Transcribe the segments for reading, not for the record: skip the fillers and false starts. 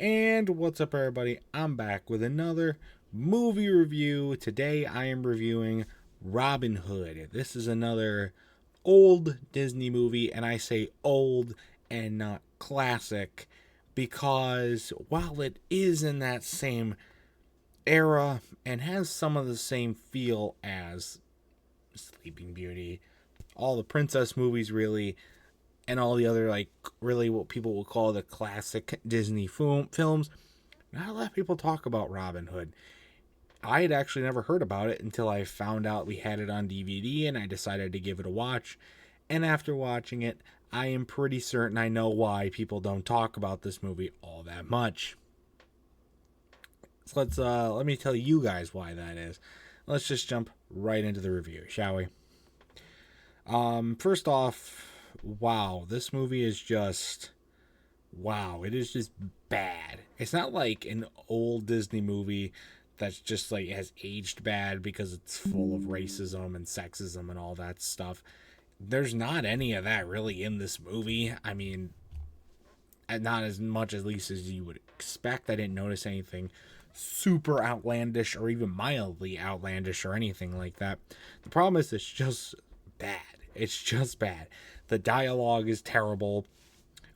And what's up, everybody? I'm back with another movie review. Today I am reviewing Robin Hood. This is another old Disney movie, and I say old and not classic because while it is in that same era and has some of the same feel as Sleeping Beauty, all the princess movies really, and all the other, like, really what people will call the classic Disney films, not a lot of people talk about Robin Hood. I had actually never heard about it until I found out we had it on DVD, and I decided to give it a watch. And after watching it, I am pretty certain I know why people don't talk about this movie all that much. So let me tell you guys why that is. Let's just jump right into the review, shall we? First off, wow, this movie is just wow, it is just bad. It's not like an old Disney movie that's just like has aged bad because it's full of racism and sexism and all that stuff. There's not any of that really in this movie. I mean, not as much at least as you would expect. I didn't notice anything super outlandish or even mildly outlandish or anything like that. The problem is it's just bad. It's just bad. The dialogue is terrible.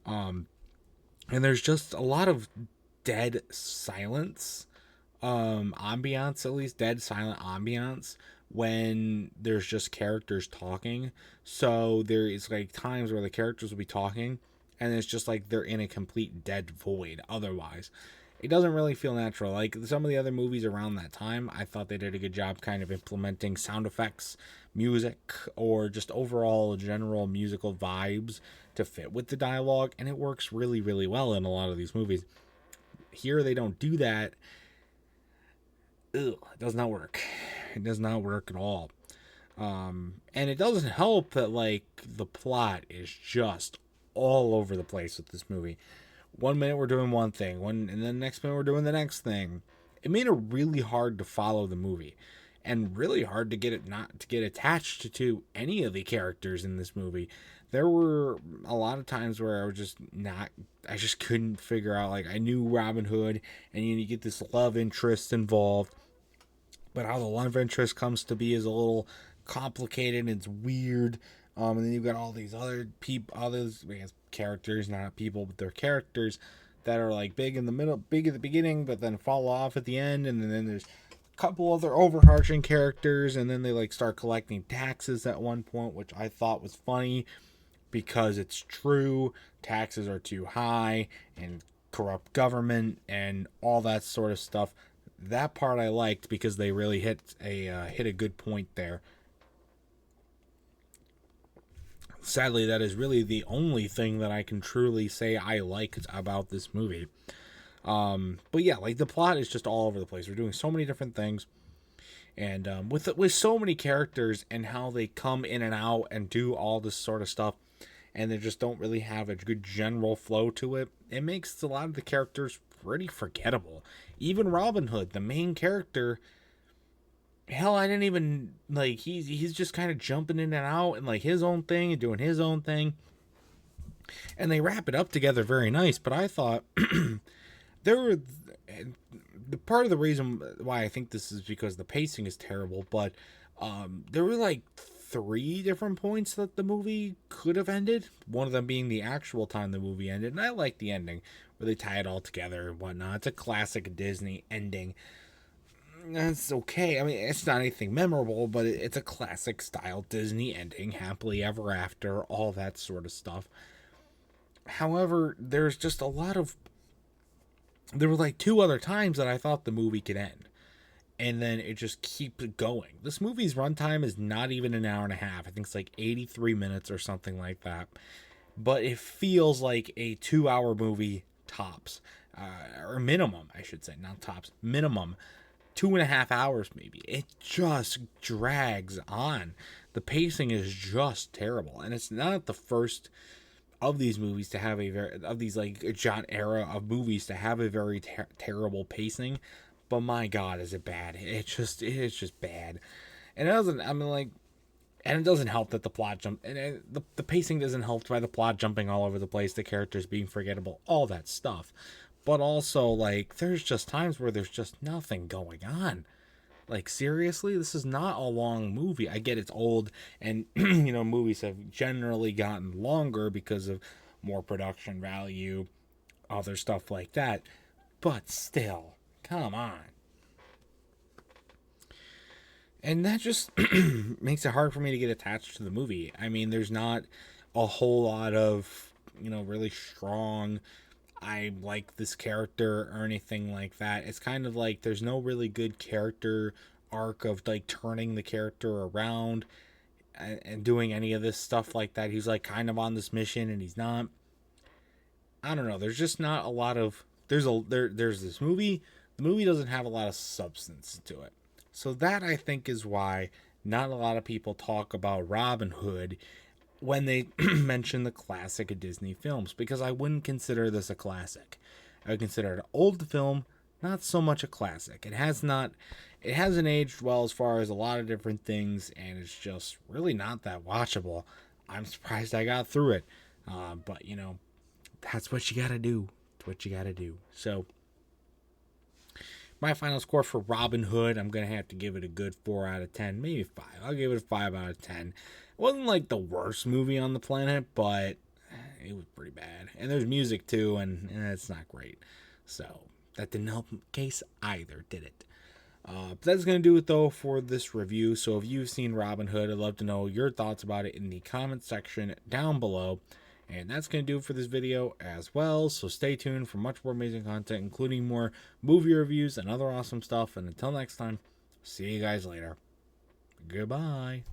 And there's just a lot of dead silence, ambiance, at least dead silent ambiance when there's just characters talking. So there is like times where the characters will be talking and it's just like they're in a complete dead void otherwise. It doesn't really feel natural. Like some of the other movies around that time, I thought they did a good job kind of implementing sound effects, music, or just overall general musical vibes to fit with the dialogue, and it works really, really well in a lot of these movies. Here, they don't do that. It does not work. It does not work at all. And it doesn't help that, like, the plot is just all over the place with this movie. 1 minute we're doing one thing, and then the next minute we're doing the next thing. It made it really hard to follow the movie, and really hard to get attached to any of the characters in this movie. There were a lot of times where I just couldn't figure out. Like, I knew Robin Hood, and you get this love interest involved, but how the love interest comes to be is a little complicated and it's weird. And then you've got all these other characters, not people, but they're characters that are like big in the middle, big at the beginning, but then fall off at the end. And then there's a couple other overarching characters, and then they like start collecting taxes at one point, which I thought was funny because it's true. Taxes are too high and corrupt government and all that sort of stuff. That part I liked because they really hit a good point there. Sadly, that is really the only thing that I can truly say I liked about this movie. But yeah, like the plot is just all over the place. We're doing so many different things, and with so many characters and how they come in and out and do all this sort of stuff, and they just don't really have a good general flow to it. It makes a lot of the characters pretty forgettable. Even Robin Hood, the main character. Hell, I didn't even like. He's just kind of jumping in and out and like his own thing and doing his own thing, and they wrap it up together very nice. But I thought there were the part of the reason why I think this is because the pacing is terrible. But there were like 3 different points that the movie could have ended. One of them being the actual time the movie ended, and I like the ending where they tie it all together and whatnot. It's a classic Disney ending. That's okay. I mean, it's not anything memorable, but it's a classic style Disney ending, happily ever after, all that sort of stuff. However, there's just a lot of. There were like 2 other times that I thought the movie could end, and then it just keeps going. This movie's runtime is not even an hour and a half. I think it's like 83 minutes or something like that. But it feels like a 2-hour movie tops, or minimum, I should say, not tops, minimum. 2.5 hours maybe. It just drags on. The pacing is just terrible, and it's not the first of these movies to have like genre era of movies to have a very terrible pacing. But my God, is it bad? It is just bad, and it doesn't. I mean, like, and it doesn't help that the plot and the pacing isn't helped by the plot jumping all over the place, the characters being forgettable, all that stuff. but also, like, there's just times where there's just nothing going on. Like, seriously, this is not a long movie. I get it's old, and, movies have generally gotten longer because of more production value, other stuff like that. But still, come on. And that just makes it hard for me to get attached to the movie. I mean, there's not a whole lot of, really strong, I like this character or anything like that. It's kind of like there's no really good character arc of like turning the character around and doing any of this stuff like that. He's like kind of on this mission and he's not. I don't know. There's just not a lot of there's this movie. The movie doesn't have a lot of substance to it. So that I think is why not a lot of people talk about Robin Hood when they mention the classic of Disney films, because I wouldn't consider this a classic. I would consider it an old film, not so much a classic. It hasn't aged well as far as a lot of different things, and it's just really not that watchable. I'm surprised I got through it. But that's what you gotta do. It's what you gotta do. So my final score for Robin Hood, I'm going to have to give it a good 4 out of 10, maybe 5. I'll give it a 5 out of 10. It wasn't like the worst movie on the planet, but it was pretty bad. And there's music too, and it's not great. So that didn't help the case either, did it? But that's going to do it, though, for this review. So if you've seen Robin Hood, I'd love to know your thoughts about it in the comment section down below. And that's going to do it for this video as well. So stay tuned for much more amazing content, including more movie reviews and other awesome stuff. And until next time, see you guys later. Goodbye.